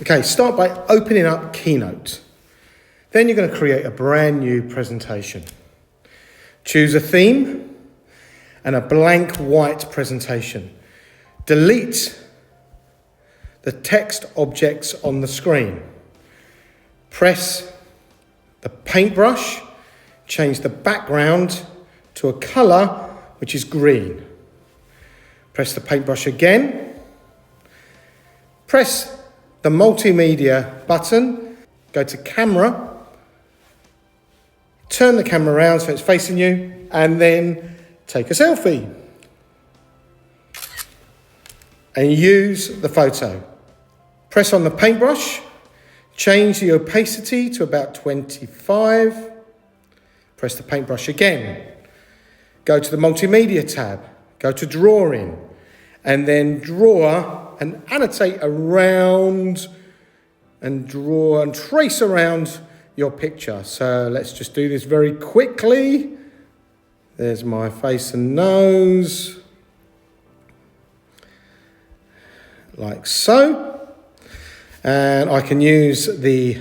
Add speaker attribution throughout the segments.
Speaker 1: Okay, start by opening up Keynote. Then you're going to create a brand new presentation. Choose a theme and a blank white presentation. Delete the text objects on the screen. Press the paintbrush, change the background to a colour which is green. Press the paintbrush again. Press the multimedia button, go to camera, turn the camera around so it's facing you, and then take a selfie. And use the photo. Press on the paintbrush, change the opacity to about 25. Press the paintbrush again. Go to the multimedia tab, go to drawing, and then draw and annotate around and draw and trace around your picture. So let's just do this very quickly. There's my face and nose, like so. And I can use the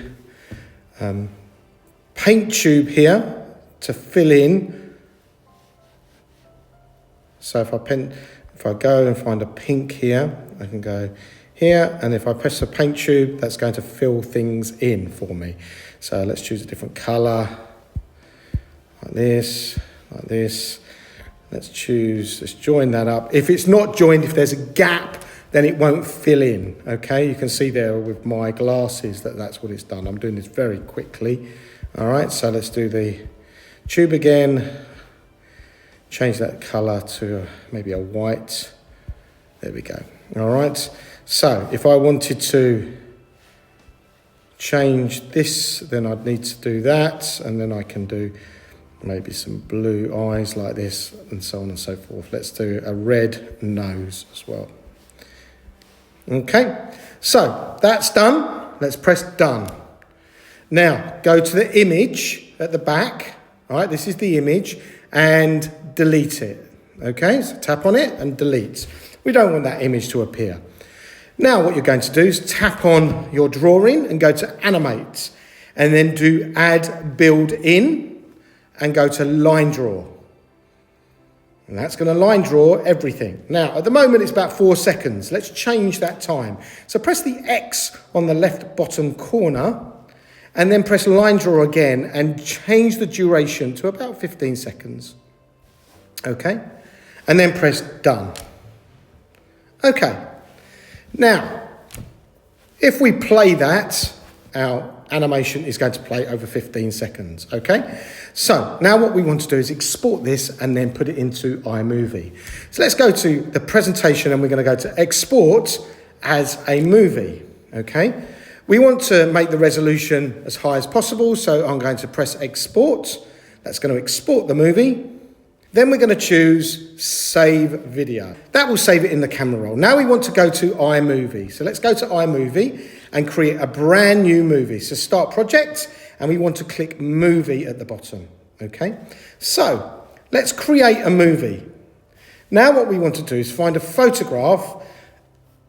Speaker 1: paint tube here to fill in. So if I go and find a pink here, I can go here, and if I press the paint tube, that's going to fill things in for me. So let's choose a different colour, like this, like this. Let's join that up. If it's not joined, if there's a gap, then it won't fill in, okay? You can see there with my glasses that's what it's done. I'm doing this very quickly. All right, so let's do the tube again. Change that colour to maybe a white. There we go. All right, so if I wanted to change this, then I'd need to do that, and then I can do maybe some blue eyes like this, and so on and so forth. Let's do a red nose as well. Okay, so that's done. Let's press done. Now go to the image at the back. All right, this is the image, and delete it. Okay, so tap on it and delete. We don't want that image to appear. Now what you're going to do is tap on your drawing and go to animate, and then do add build in and go to line draw. And that's going to line draw everything. Now, at the moment, it's about 4 seconds. Let's change that time. So press the X on the left bottom corner, and then press line draw again and change the duration to about 15 seconds. Okay? And then press done. Okay. Now, if we play that, our animation is going to play over 15 seconds, okay? So now what we want to do is export this and then put it into iMovie. So let's go to the presentation, and we're going to go to export as a movie, okay? We want to make the resolution as high as possible, so I'm going to press export. That's going to export the movie. Then we're going to choose Save Video. That will save it in the camera roll. Now we want to go to iMovie. So let's go to iMovie and create a brand new movie. So Start Project, and we want to click Movie at the bottom. Okay? So let's create a movie. Now what we want to do is find a photograph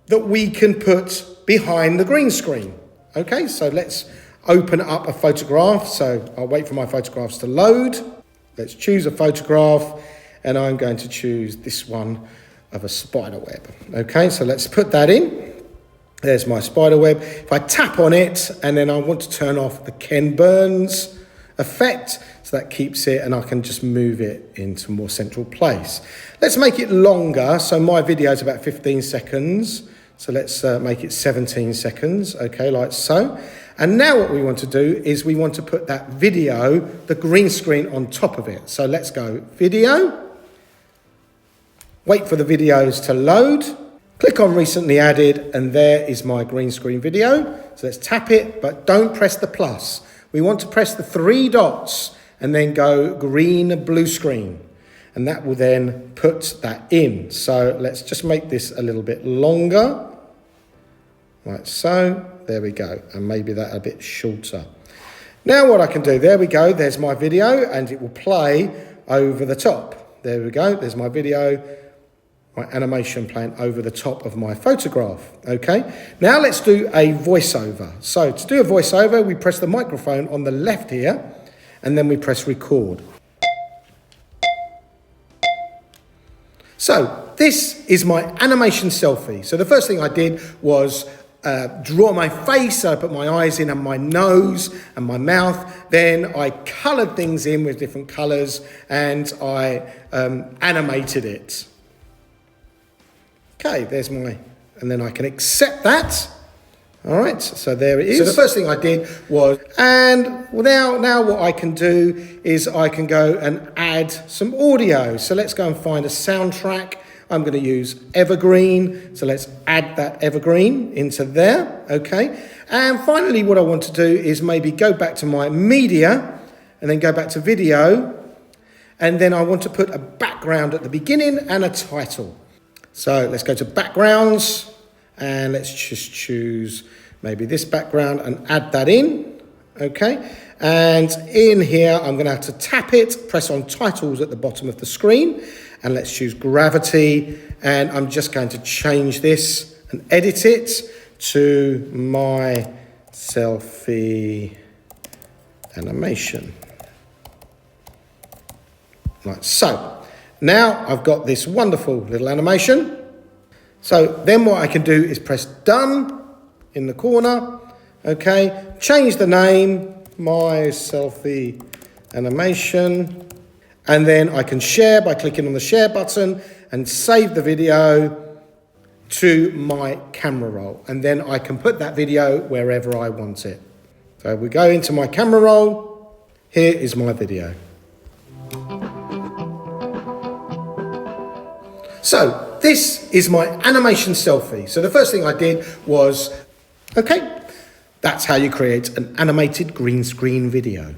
Speaker 1: that we can put behind the green screen. Okay? So let's open up a photograph. So I'll wait for my photographs to load. Let's choose a photograph, and I'm going to choose this one of a spider web. Okay, so let's put that in. There's my spider web. If I tap on it, and then I want to turn off the Ken Burns effect, so that keeps it, and I can just move it into a more central place. Let's make it longer. So my video is about 15 seconds. So let's make it 17 seconds, okay, like so. And now what we want to do is we want to put that video, the green screen, on top of it. So let's go video, wait for the videos to load, click on recently added, and there is my green screen video. So let's tap it, but don't press the plus. We want to press the 3 dots and then go green blue screen. And that will then put that in. So let's just make this a little bit longer, like so. There we go, and maybe that a bit shorter. Now what I can do, there we go, there's my video, and it will play over the top. There we go, there's my video, my animation playing over the top of my photograph, okay? Now let's do a voiceover. So to do a voiceover, we press the microphone on the left here, and then we press record. So this is my animation selfie. So the first thing I did was draw my face. So I put my eyes in and my nose and my mouth. Then I coloured things in with different colours, and I animated it. Okay, there's my, and then I can accept that. All right, so there it is. So the first thing I did was, and now what I can do is I can go and add some audio. So let's go and find a soundtrack. I'm going to use Evergreen. So let's add that Evergreen into there, okay? And finally, what I want to do is maybe go back to my media and then go back to video. And then I want to put a background at the beginning and a title. So let's go to backgrounds, and let's just choose maybe this background and add that in, okay? And in here, I'm gonna have to tap it, press on titles at the bottom of the screen, and let's choose gravity, and I'm just going to change this and edit it to my selfie animation. Like so. Now I've got this wonderful little animation. So then what I can do is press done in the corner, okay? Change the name, my selfie animation, and then I can share by clicking on the share button and save the video to my camera roll. And then I can put that video wherever I want it. So we go into my camera roll. Here is my video. So this is my animation selfie. So the first thing I did was, okay, that's how you create an animated green screen video.